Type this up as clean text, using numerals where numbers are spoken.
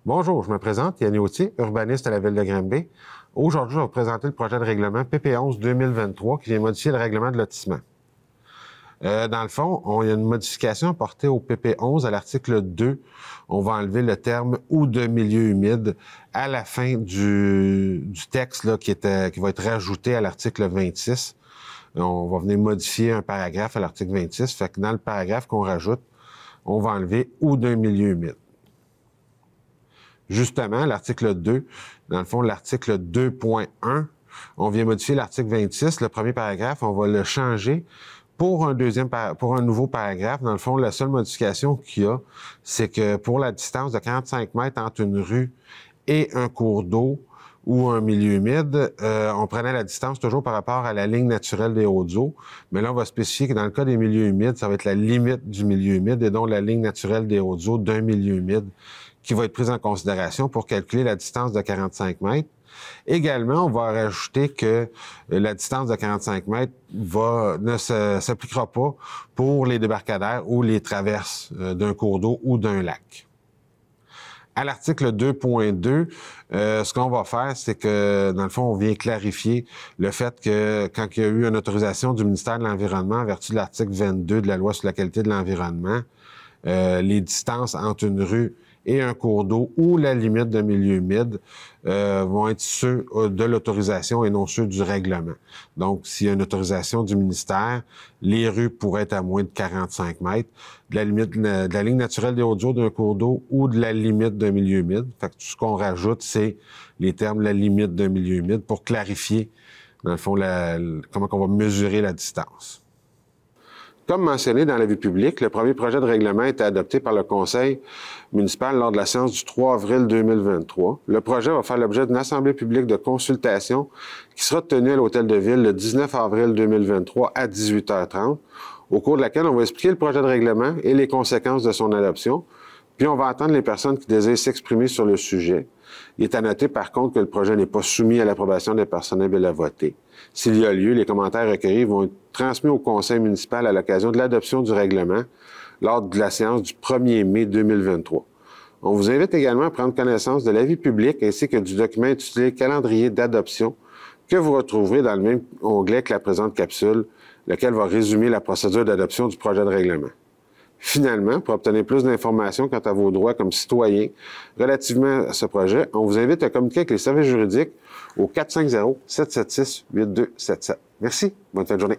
Bonjour, je me présente, Yann Autier, urbaniste à la Ville de Granby. Aujourd'hui, je vais vous présenter le projet de règlement PP11 2023 qui vient modifier le règlement de lotissement. Dans le fond, il y a une modification apportée au PP11 à l'article 2. On va enlever le terme « ou de milieu humide » à la fin du texte là, qui va être rajouté à l'article 26. On va venir modifier un paragraphe à l'article 26. Fait que dans le paragraphe qu'on rajoute, on va enlever « ou d'un milieu humide ». Justement, l'article 2, dans le fond, l'article 2.1, on vient modifier l'article 26, le premier paragraphe, on va le changer pour un nouveau paragraphe. Dans le fond, la seule modification qu'il y a, c'est que pour la distance de 45 mètres entre une rue et un cours d'eau ou un milieu humide, on prenait la distance toujours par rapport à la ligne naturelle des hautes eaux. Mais là, on va spécifier que dans le cas des milieux humides, ça va être la limite du milieu humide et donc la ligne naturelle des hautes eaux d'un milieu humide qui va être prise en considération pour calculer la distance de 45 mètres. Également, on va rajouter que la distance de 45 mètres ne s'appliquera pas pour les débarcadères ou les traverses d'un cours d'eau ou d'un lac. À l'article 2.2, ce qu'on va faire, c'est que, dans le fond, on vient clarifier le fait que quand il y a eu une autorisation du ministère de l'Environnement en vertu de l'article 22 de la Loi sur la qualité de l'environnement, les distances entre une rue et un cours d'eau ou la limite de milieu humide vont être ceux de l'autorisation et non ceux du règlement. Donc, s'il y a une autorisation du ministère, les rues pourraient être à moins de 45 mètres de la ligne naturelle des hautes eaux d'un cours d'eau ou de la limite d'un milieu humide. Fait que tout ce qu'on rajoute, c'est les termes la limite d'un milieu humide pour clarifier, dans le fond, comment on va mesurer la distance. Comme mentionné dans la vie publique, le premier projet de règlement a été adopté par le Conseil municipal lors de la séance du 3 avril 2023. Le projet va faire l'objet d'une assemblée publique de consultation qui sera tenue à l'Hôtel de Ville le 19 avril 2023 à 18h30, au cours de laquelle on va expliquer le projet de règlement et les conséquences de son adoption, puis on va entendre les personnes qui désirent s'exprimer sur le sujet. Il est à noter, par contre, que le projet n'est pas soumis à l'approbation des personnes habiles à voter. S'il y a lieu, les commentaires recueillis vont être transmis au conseil municipal à l'occasion de l'adoption du règlement lors de la séance du 1er mai 2023. On vous invite également à prendre connaissance de l'avis public ainsi que du document intitulé « Calendrier d'adoption » que vous retrouverez dans le même onglet que la présente capsule, lequel va résumer la procédure d'adoption du projet de règlement. Finalement, pour obtenir plus d'informations quant à vos droits comme citoyens relativement à ce projet, on vous invite à communiquer avec les services juridiques au 450-776-8277. Merci, bonne fin de journée.